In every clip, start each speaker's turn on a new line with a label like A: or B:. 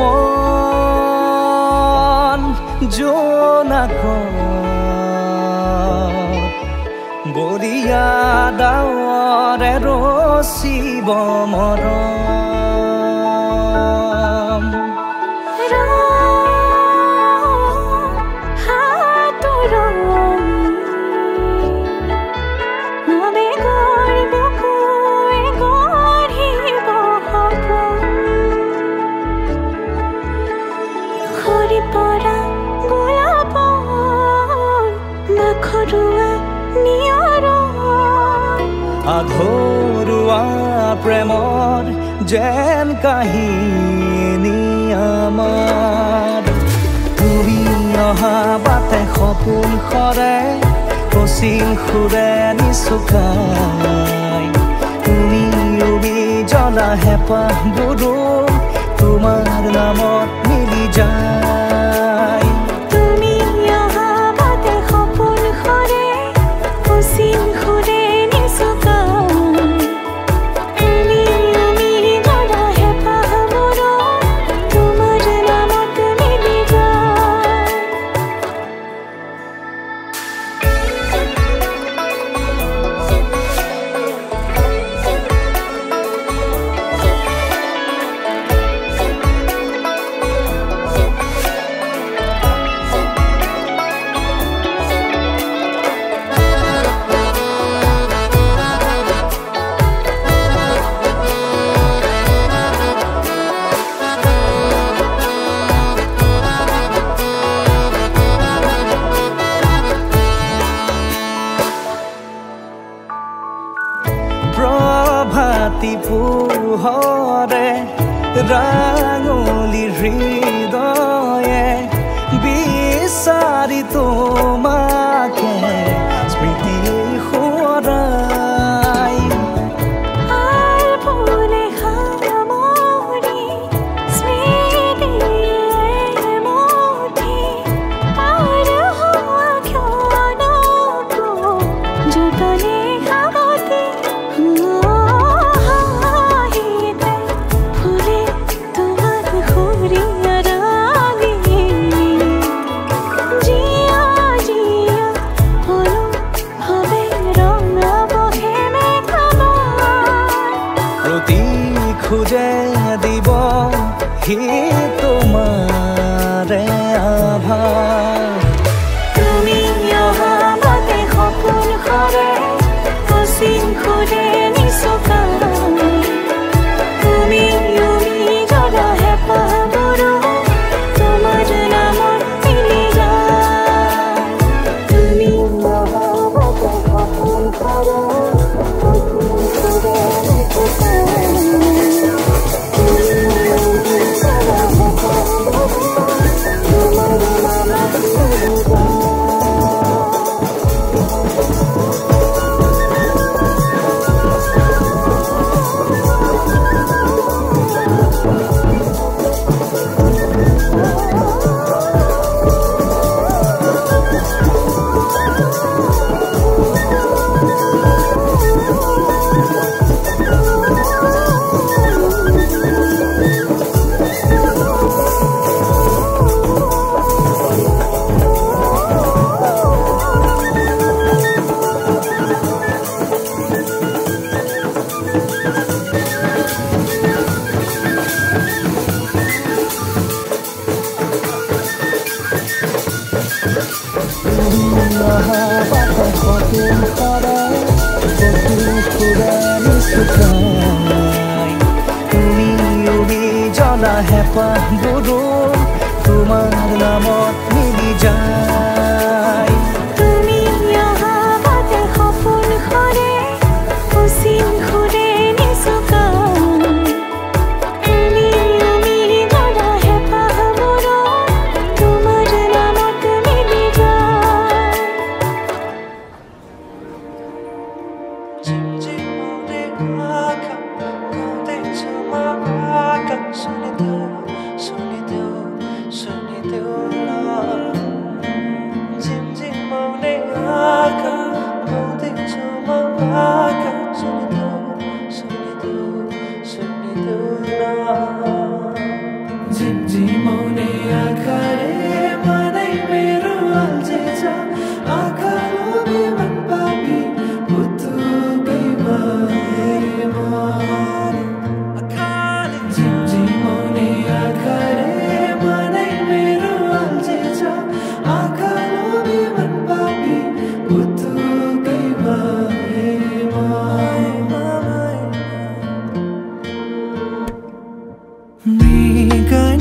A: মন জোনাক বৰিয়া ডাৱৰে ৰচিব মৰম আধৰুৱা প্ৰেমৰ যেন কাহিনী আমাৰ তুমি অহা বাটে সপোন সৰে কচিল সুৰে নিচুকাই তুমি উবি জ্বলা হেঁপাহবোৰো তোমাৰ নামত মিলি যায় প্ৰভাতী পোহৰে ৰাঙলী হৃদয়ে বিচাৰি তোমাকে স্মৃতি সোঁৱৰাই খুঁজে দিব হি তোমাৰে আভাৰ
B: তুমি অহা বাটে সপোন সৰে কচিল সুৰে নিচুকাই তুমি উবি জ্বলা হেঁপাহবোৰো তোমাৰ নামত মিলি যায় তুমি অহা বাটে সপোন সৰে
A: তুমি উবি জ্বলা হেঁপাহবোৰো তোমাৰ নামত মিলি যায়
B: তুমি অহা বাটে সপোন সৰে কচিল সুৰে নিচুকাই তুমি উবি জ্বলা হেঁপাহবোৰো তোমাৰ নামত মিলি যায়
A: Sunny do, love.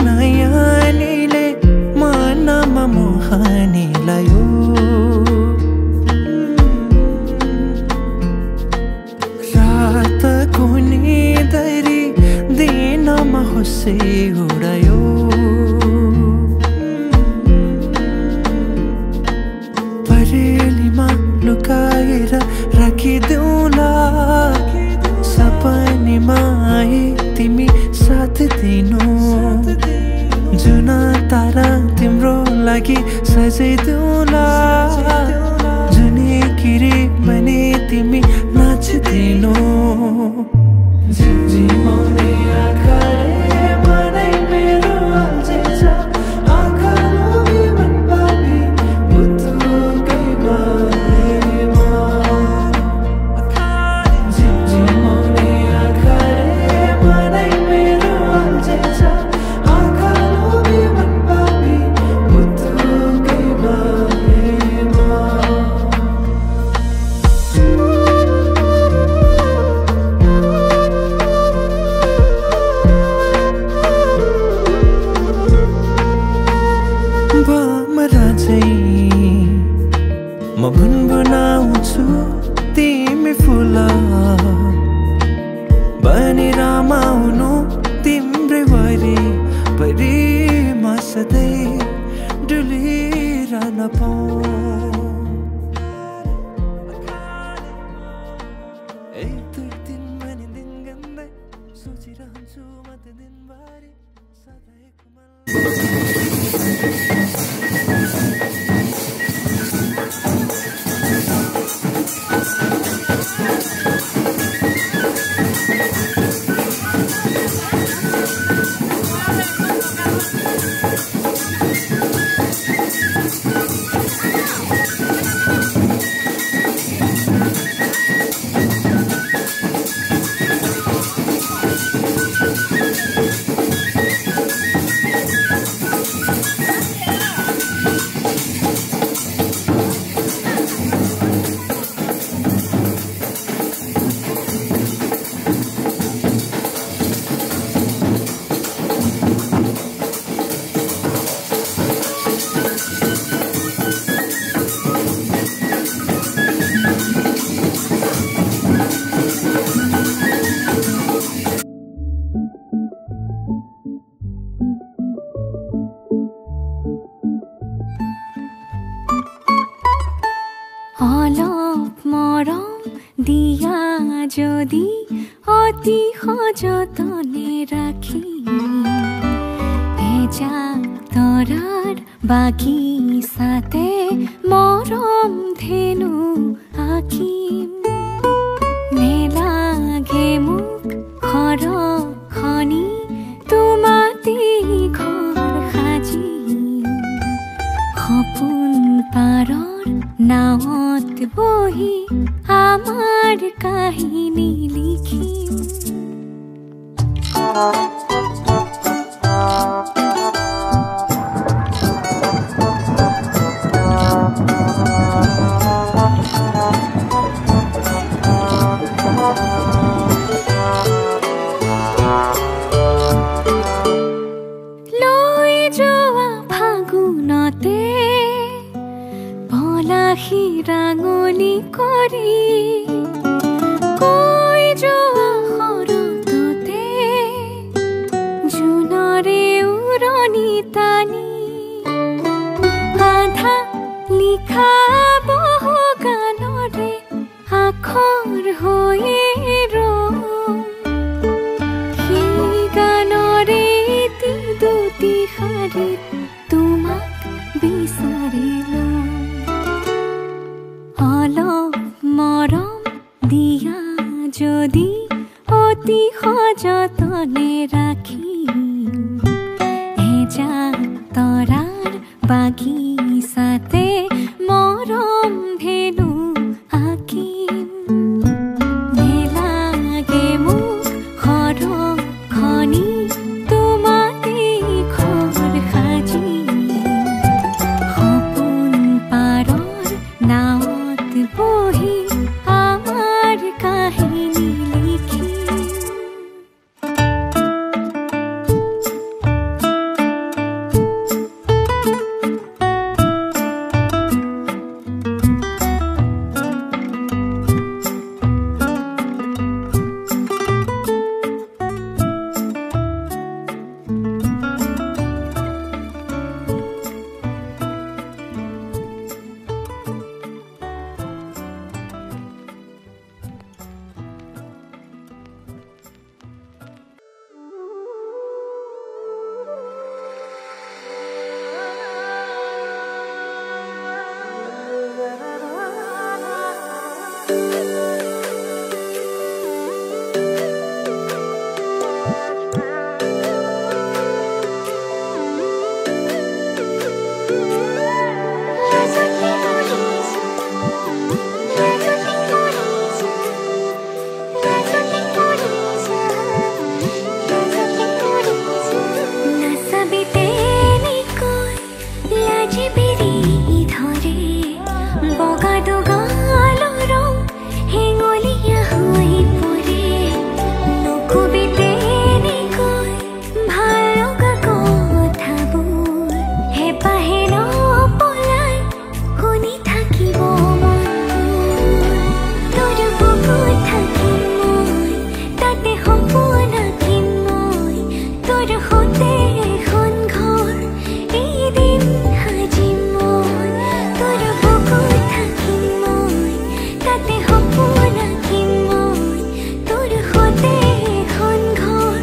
A: मृगनयनीले मनमा मोहनी लायो रातको निदरी दिनमा होसे उडायो परेलीमा लुकाएर राखिदेऊला सपनीमा आए तिमी साथ दिनु जुन तारा तिम्रो लागि सजाइदेऊला जुनी किरी बने तिमी नाचिदिनु झिमझिमाउने आँखाले मनै मेरो अल्झिन्छ आँखा लोभी मन पापी पुतुकै बारेमा झिमझिमाउने आँखाले मनै मेरो अल्झिन्छ आँखा लोभी मन पापी पुतुकै बारेमा म भुनभुनाउँछु तिमी फुल बनी रमाउनु तिम्रै वरिपरि म सधैँ डुलिरहन पाऊँ एक दुई दिन भने दिन गन्दै सोचिरहन्छु म त दिनभरि सधैँको मन
B: অলপ মৰম দিয়া যদি অতি সযতনে ৰাখি এজাক তৰাৰ বাগিচাতে মৰম ধেনু আঁকিম নেলাগে মোক খৰখনি তোমাতে ঘৰ সাজিম সপোন পাৰৰ নাৱত বহি আমাৰ কাহিনী লিখিম লৈ যোৱা ফাগুনতে পলাশী ৰাঙনি কৰি কৈ যোৱা শৰততে জোনৰে উৰণি টানি আধা লিখা বহু গানৰে আখৰ হৈয়ে ৰম সেই গানৰে এটি দুটি শাৰীত তোমাক বিচাৰিলোঁ অলপ মৰম দিয়া যদি অতি সযতনে ৰাখি এজাক তৰাৰ বাগিচাতে মৰম ধেনু আঁকিম নেলাগে মোক খৰখনি তোমাতে ঘৰ সাজি তোর হতে এখন ঘর এই দিন হাজি মই তোর বুকুত থাকি মই তাতে হব নাকি মই তোর হতে এখন ঘর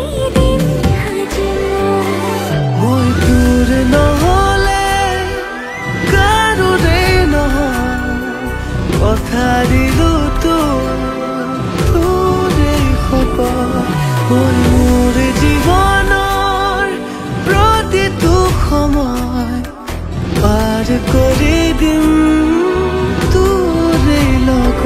B: এই দিন হাজি
A: মই তোৰ নহ'লে কাৰোৰে নহয় কথা দিলো তোৰে হ'ব মই মোৰ জীৱনৰ প্ৰতিটো সময় পাৰ কৰি দিম তোৰে লগত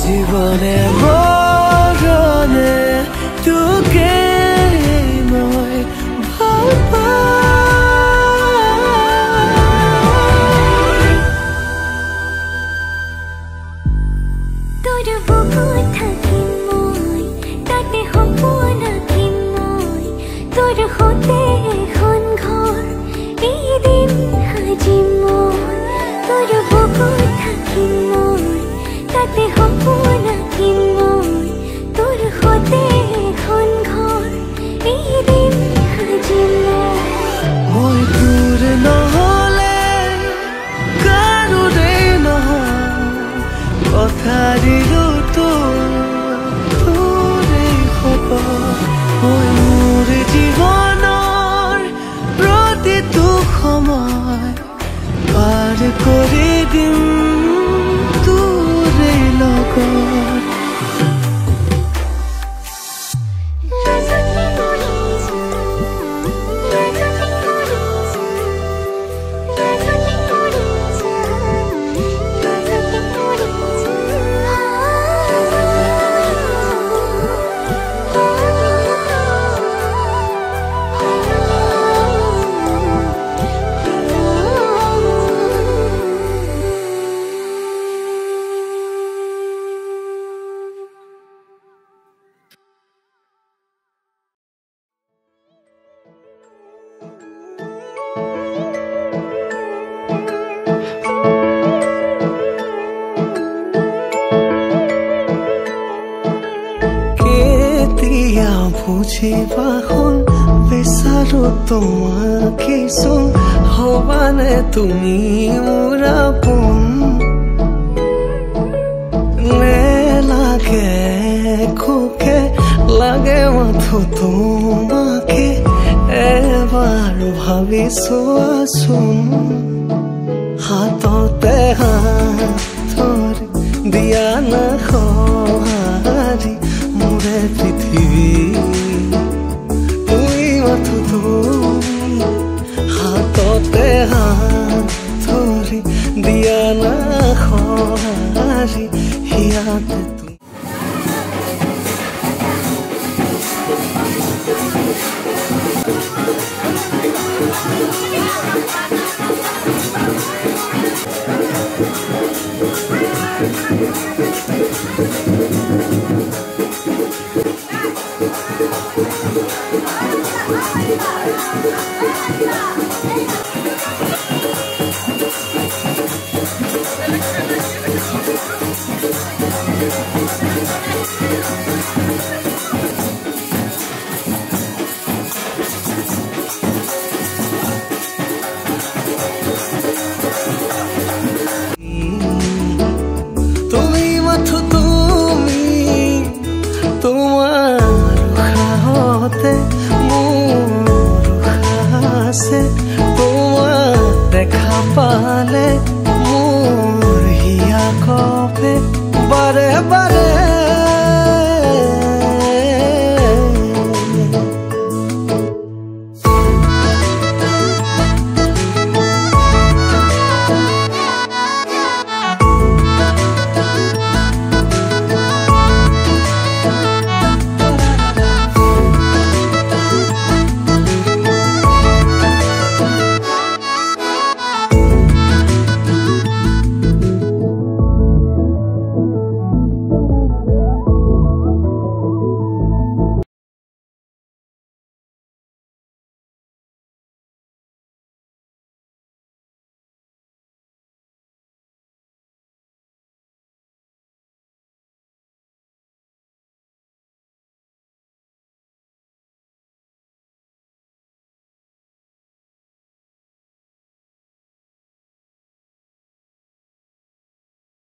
A: জীবনে মৰণে তোকে মই ভাল
B: তোর বুকুত থাকি মই তাতে হব নাকি মই তোর হতে এখন ঘর এই দিন হাজি মই তোর বুকুত থাকি মই তাতে হব নাকি মই তোর হতে এখন ঘর এই দিন হাজি
A: মই তোৰ নহ'লে কাৰোৰে নহয় কথা দিলো তোৰে হ'ব মই মোৰ জীৱনৰ প্ৰতিটো সময় পাৰ কৰি দিম তোৰে লগত বুঝিবা হল বিচাৰো তোমাকে চোন হবানে তুমি মোৰ আপোন লাগে খোকে লাগে মাথো তোমাকে এবাৰ ভাবি চোৱাচোন হাততে হাতৰ দিয়া না সঁহাৰি মোৰে পৃথিৱী তুই মাথো তুমি হাততে হাত ধৰি দিয়া না সঁহাৰি হিয়াতে পালে